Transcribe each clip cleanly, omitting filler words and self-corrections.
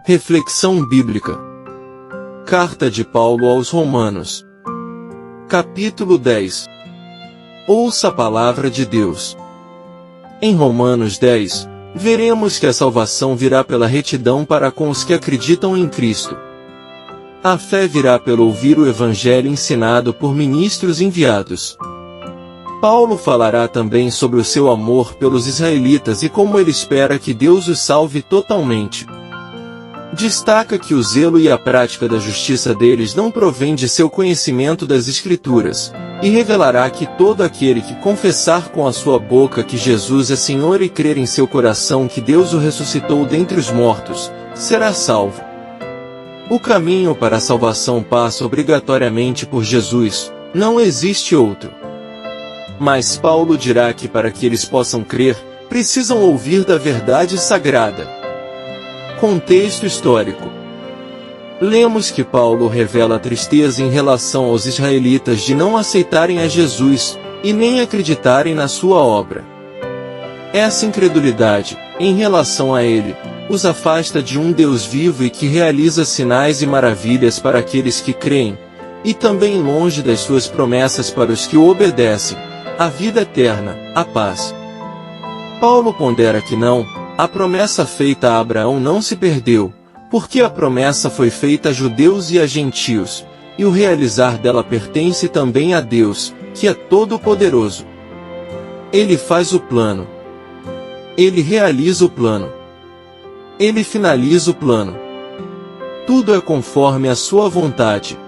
Reflexão bíblica. Carta de Paulo aos Romanos. Capítulo 10. Ouça a palavra de Deus. Em Romanos 10, veremos que a salvação virá pela retidão para com os que acreditam em Cristo. A fé virá pelo ouvir o Evangelho ensinado por ministros enviados. Paulo falará também sobre o seu amor pelos israelitas e como ele espera que Deus os salve totalmente. Destaca que o zelo e a prática da justiça deles não provém de seu conhecimento das Escrituras, e revelará que todo aquele que confessar com a sua boca que Jesus é Senhor e crer em seu coração que Deus o ressuscitou dentre os mortos, será salvo. O caminho para a salvação passa obrigatoriamente por Jesus, não existe outro. Mas Paulo dirá que para que eles possam crer, precisam ouvir da verdade sagrada. Contexto histórico. Lemos que Paulo revela tristeza em relação aos israelitas de não aceitarem a Jesus, e nem acreditarem na sua obra. Essa incredulidade, em relação a ele, os afasta de um Deus vivo e que realiza sinais e maravilhas para aqueles que creem, e também longe das suas promessas para os que o obedecem, a vida eterna, a paz. Paulo pondera que a promessa feita a Abraão não se perdeu, porque a promessa foi feita a judeus e a gentios, e o realizar dela pertence também a Deus, que é todo-poderoso. Ele faz o plano. Ele realiza o plano. Ele finaliza o plano. Tudo é conforme a sua vontade.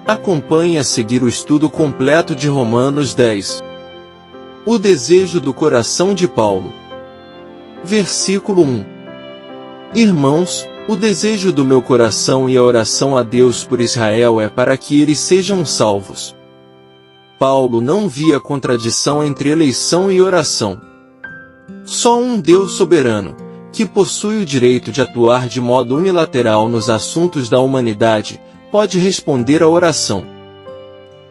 Acompanhe a seguir o estudo completo de Romanos 10. O desejo do coração de Paulo. Versículo 1. Irmãos, o desejo do meu coração e a oração a Deus por Israel é para que eles sejam salvos. Paulo não via contradição entre eleição e oração. Só um Deus soberano, que possui o direito de atuar de modo unilateral nos assuntos da humanidade, pode responder à oração.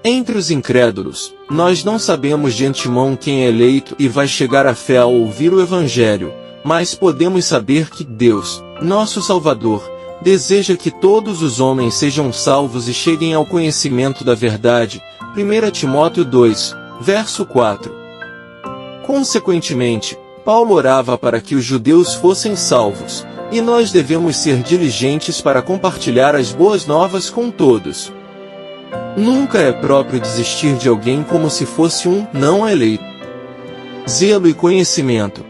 Entre os incrédulos, nós não sabemos de antemão quem é eleito e vai chegar à fé ao ouvir o Evangelho, mas podemos saber que Deus, nosso Salvador, deseja que todos os homens sejam salvos e cheguem ao conhecimento da verdade. 1 Timóteo 2, verso 4. Consequentemente, Paulo orava para que os judeus fossem salvos, e nós devemos ser diligentes para compartilhar as boas novas com todos. Nunca é próprio desistir de alguém como se fosse um não eleito. Zelo e conhecimento.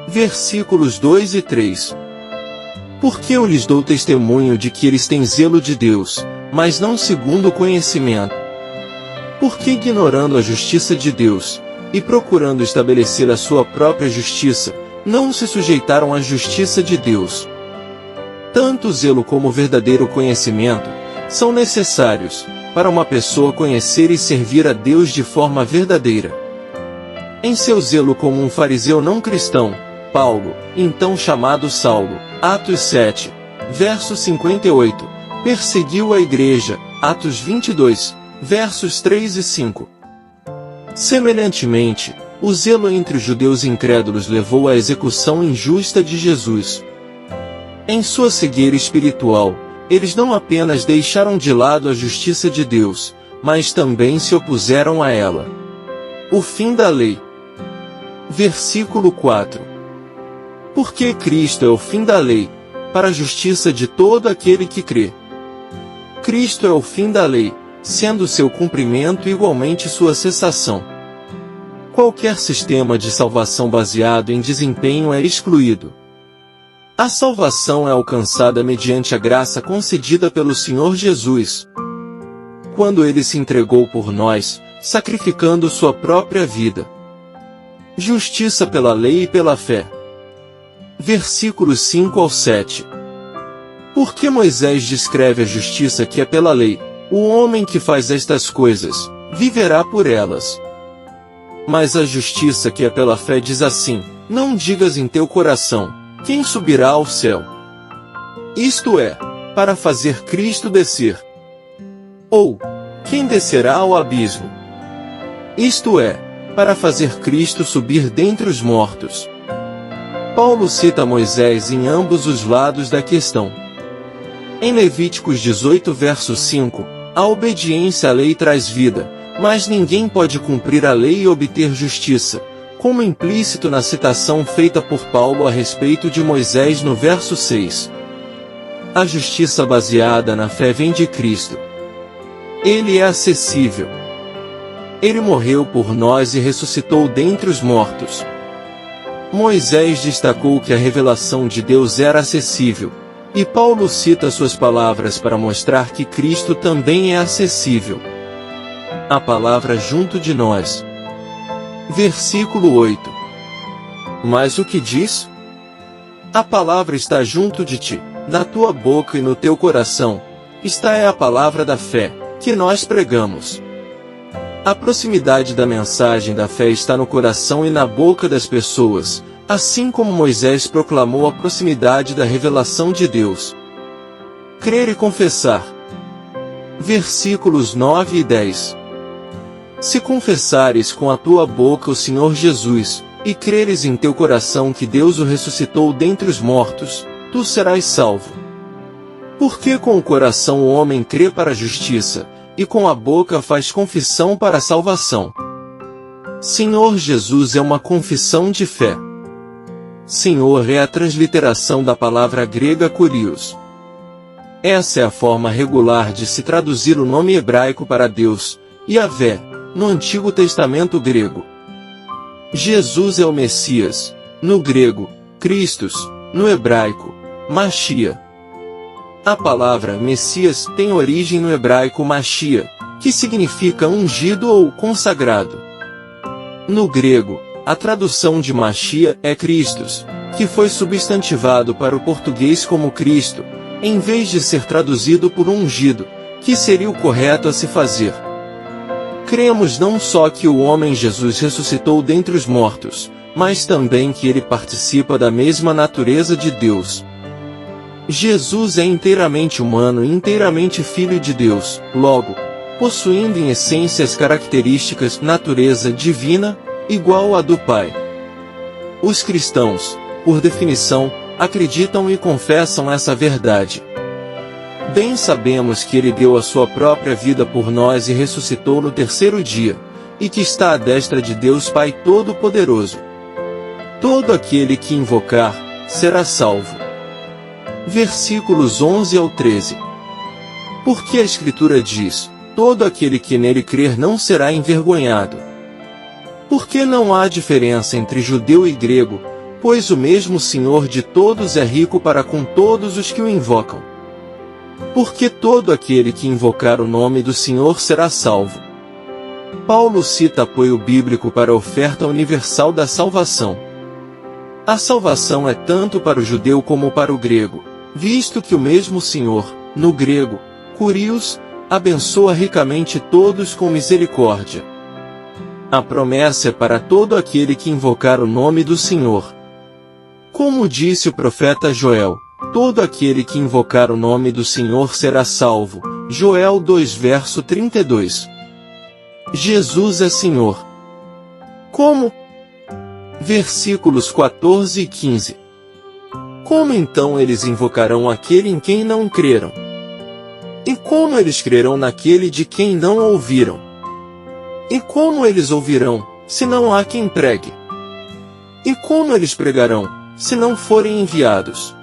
Versículos 2 e 3. Porque eu lhes dou testemunho de que eles têm zelo de Deus, mas não segundo o conhecimento. Porque ignorando a justiça de Deus, e procurando estabelecer a sua própria justiça, não se sujeitaram à justiça de Deus. Tanto o zelo como o verdadeiro conhecimento são necessários para uma pessoa conhecer e servir a Deus de forma verdadeira. Em seu zelo como um fariseu não cristão, Paulo, então chamado Saulo, Atos 7, verso 58, perseguiu a igreja, Atos 22, versos 3 e 5. Semelhantemente, o zelo entre os judeus incrédulos levou à execução injusta de Jesus. Em sua cegueira espiritual, eles não apenas deixaram de lado a justiça de Deus, mas também se opuseram a ela. O fim da lei. Versículo 4. Porque Cristo é o fim da lei, para a justiça de todo aquele que crê. Cristo é o fim da lei, sendo seu cumprimento igualmente sua cessação. Qualquer sistema de salvação baseado em desempenho é excluído. A salvação é alcançada mediante a graça concedida pelo Senhor Jesus, quando Ele se entregou por nós, sacrificando sua própria vida. Justiça pela lei e pela fé. Versículos 5 ao 7. Porque Moisés descreve a justiça que é pela lei, o homem que faz estas coisas, viverá por elas. Mas a justiça que é pela fé diz assim: não digas em teu coração, quem subirá ao céu? Isto é, para fazer Cristo descer. Ou, quem descerá ao abismo? Isto é, para fazer Cristo subir dentre os mortos. Paulo cita Moisés em ambos os lados da questão. Em Levíticos 18 verso 5, a obediência à lei traz vida, mas ninguém pode cumprir a lei e obter justiça, como implícito na citação feita por Paulo a respeito de Moisés no verso 6. A justiça baseada na fé vem de Cristo. Ele é acessível. Ele morreu por nós e ressuscitou dentre os mortos. Moisés destacou que a revelação de Deus era acessível, e Paulo cita suas palavras para mostrar que Cristo também é acessível. A palavra junto de nós. Versículo 8. Mas o que diz? A palavra está junto de ti, na tua boca e no teu coração. Esta é a palavra da fé, que nós pregamos. A proximidade da mensagem da fé está no coração e na boca das pessoas, assim como Moisés proclamou a proximidade da revelação de Deus. Crer e confessar. Versículos 9 e 10. Se confessares com a tua boca o Senhor Jesus, e creres em teu coração que Deus o ressuscitou dentre os mortos, tu serás salvo. Porque com o coração o homem crê para a justiça, e com a boca faz confissão para a salvação. Senhor Jesus é uma confissão de fé. Senhor é a transliteração da palavra grega Kurios. Essa é a forma regular de se traduzir o nome hebraico para Deus, Yahvé, no Antigo Testamento grego. Jesus é o Messias, no grego, Christos, no hebraico, Machia. A palavra Messias tem origem no hebraico Machia, que significa ungido ou consagrado. No grego, a tradução de Machia é Christos, que foi substantivado para o português como Cristo, em vez de ser traduzido por ungido, que seria o correto a se fazer. Cremos não só que o homem Jesus ressuscitou dentre os mortos, mas também que ele participa da mesma natureza de Deus. Jesus é inteiramente humano e inteiramente Filho de Deus, logo, possuindo em essência as características natureza divina, igual à do Pai. Os cristãos, por definição, acreditam e confessam essa verdade. Bem sabemos que ele deu a sua própria vida por nós e ressuscitou no terceiro dia, e que está à destra de Deus Pai Todo-Poderoso. Todo aquele que invocar, será salvo. Versículos 11 ao 13. Porque a Escritura diz, todo aquele que nele crer não será envergonhado. Porque não há diferença entre judeu e grego, pois o mesmo Senhor de todos é rico para com todos os que o invocam. Porque todo aquele que invocar o nome do Senhor será salvo. Paulo cita apoio bíblico para a oferta universal da salvação. A salvação é tanto para o judeu como para o grego, visto que o mesmo Senhor, no grego, Kurios, abençoa ricamente todos com misericórdia. A promessa é para todo aquele que invocar o nome do Senhor. Como disse o profeta Joel, todo aquele que invocar o nome do Senhor será salvo. Joel 2 verso 32. Jesus é Senhor. Como? Versículos 14 e 15. Como então eles invocarão aquele em quem não creram? E como eles crerão naquele de quem não ouviram? E como eles ouvirão, se não há quem pregue? E como eles pregarão, se não forem enviados?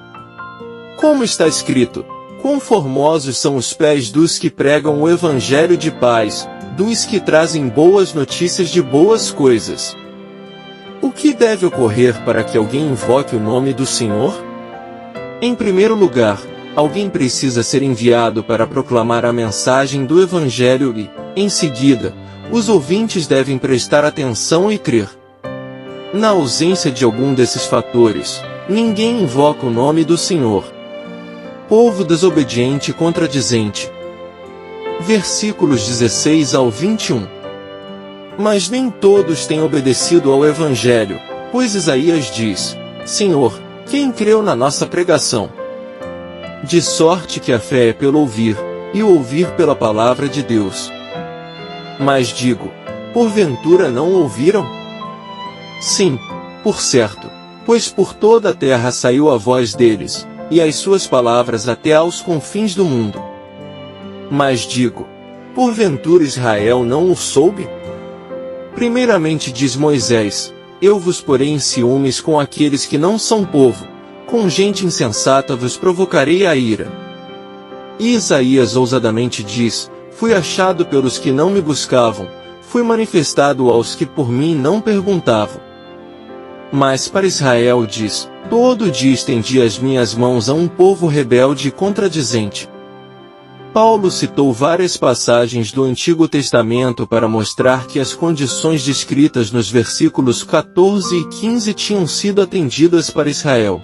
Como está escrito, quão formosos são os pés dos que pregam o evangelho de paz, dos que trazem boas notícias de boas coisas. O que deve ocorrer para que alguém invoque o nome do Senhor? Em primeiro lugar, alguém precisa ser enviado para proclamar a mensagem do evangelho e, em seguida, os ouvintes devem prestar atenção e crer. Na ausência de algum desses fatores, ninguém invoca o nome do Senhor. Povo desobediente e contradizente. Versículos 16 ao 21. Mas nem todos têm obedecido ao Evangelho, pois Isaías diz, Senhor, quem creu na nossa pregação? De sorte que a fé é pelo ouvir, e o ouvir pela palavra de Deus. Mas digo, porventura não ouviram? Sim, por certo, Pois por toda a terra saiu a voz deles, e as suas palavras até aos confins do mundo. Mas digo, porventura Israel não o soube? Primeiramente diz Moisés, eu vos porei em ciúmes com aqueles que não são povo, com gente insensata vos provocarei a ira. E Isaías ousadamente diz, fui achado pelos que não me buscavam, fui manifestado aos que por mim não perguntavam. Mas para Israel diz, todo dia estendi as minhas mãos a um povo rebelde e contradizente. Paulo citou várias passagens do Antigo Testamento para mostrar que as condições descritas nos versículos 14 e 15 tinham sido atendidas para Israel.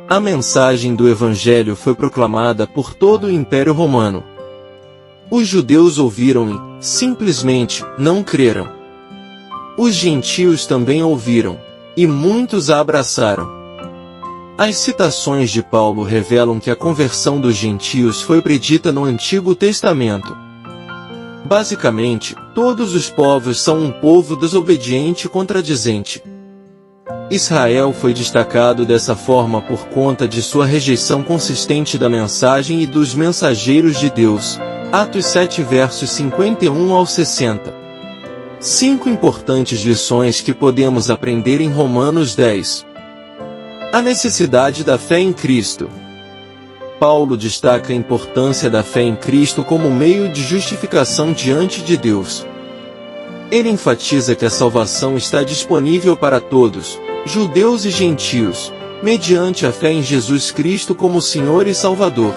A mensagem do Evangelho foi proclamada por todo o Império Romano. Os judeus ouviram e, simplesmente, não creram. Os gentios também ouviram, e muitos a abraçaram. As citações de Paulo revelam que a conversão dos gentios foi predita no Antigo Testamento. Basicamente, todos os povos são um povo desobediente e contradizente. Israel foi destacado dessa forma por conta de sua rejeição consistente da mensagem e dos mensageiros de Deus. Atos 7 versos 51 ao 60. 5 importantes lições que podemos aprender em Romanos 10. A necessidade da fé em Cristo. Paulo destaca a importância da fé em Cristo como meio de justificação diante de Deus. Ele enfatiza que a salvação está disponível para todos, judeus e gentios, mediante a fé em Jesus Cristo como Senhor e Salvador.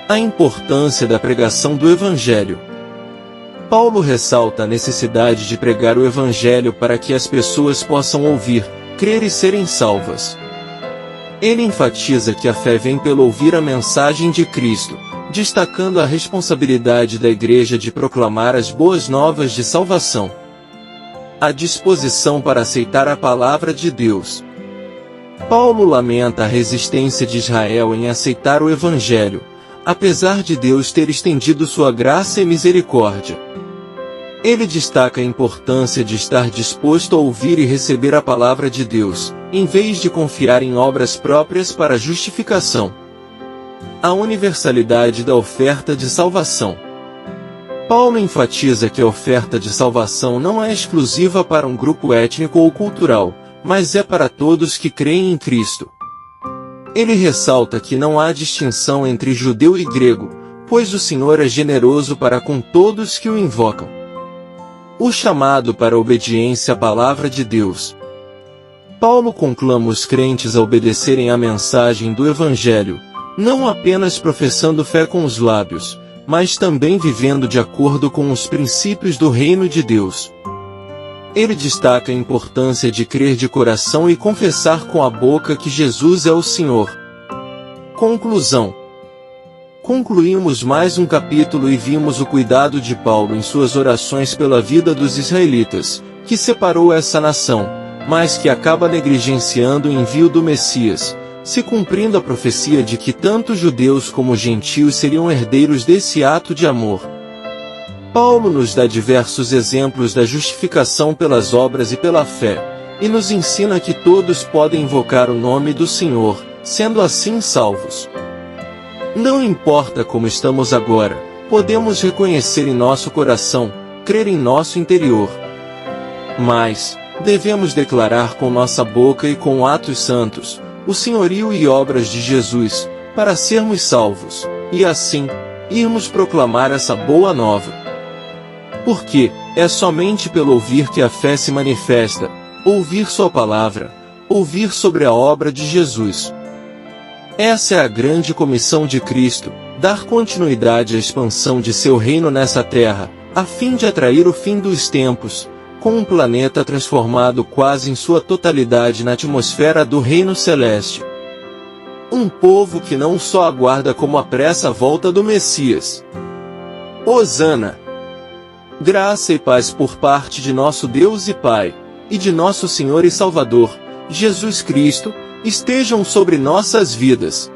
A importância da pregação do Evangelho. Paulo ressalta a necessidade de pregar o Evangelho para que as pessoas possam ouvir, crer e serem salvas. Ele enfatiza que a fé vem pelo ouvir a mensagem de Cristo, destacando a responsabilidade da Igreja de proclamar as boas novas de salvação. A disposição para aceitar a palavra de Deus. Paulo lamenta a resistência de Israel em aceitar o Evangelho, apesar de Deus ter estendido sua graça e misericórdia. Ele destaca a importância de estar disposto a ouvir e receber a palavra de Deus, em vez de confiar em obras próprias para justificação. A universalidade da oferta de salvação. Paulo enfatiza que a oferta de salvação não é exclusiva para um grupo étnico ou cultural, mas é para todos que creem em Cristo. Ele ressalta que não há distinção entre judeu e grego, pois o Senhor é generoso para com todos que o invocam. O chamado para a obediência à palavra de Deus. Paulo conclama os crentes a obedecerem à mensagem do Evangelho, não apenas professando fé com os lábios, mas também vivendo de acordo com os princípios do reino de Deus. Ele destaca a importância de crer de coração e confessar com a boca que Jesus é o Senhor. Conclusão. Concluímos mais um capítulo e vimos o cuidado de Paulo em suas orações pela vida dos israelitas, que separou essa nação, mas que acaba negligenciando o envio do Messias, se cumprindo a profecia de que tanto judeus como gentios seriam herdeiros desse ato de amor. Paulo nos dá diversos exemplos da justificação pelas obras e pela fé, e nos ensina que todos podem invocar o nome do Senhor, sendo assim salvos. Não importa como estamos agora, podemos reconhecer em nosso coração, crer em nosso interior. Mas, devemos declarar com nossa boca e com atos santos, o senhorio e obras de Jesus, para sermos salvos, e assim, irmos proclamar essa boa nova. Porque, é somente pelo ouvir que a fé se manifesta, ouvir sua palavra, ouvir sobre a obra de Jesus. Essa é a grande comissão de Cristo, dar continuidade à expansão de seu reino nessa terra, a fim de atrair o fim dos tempos, com um planeta transformado quase em sua totalidade na atmosfera do reino celeste. Um povo que não só aguarda como apressa a volta do Messias. Hosana! Graça e paz por parte de nosso Deus e Pai, e de nosso Senhor e Salvador, Jesus Cristo, estejam sobre nossas vidas.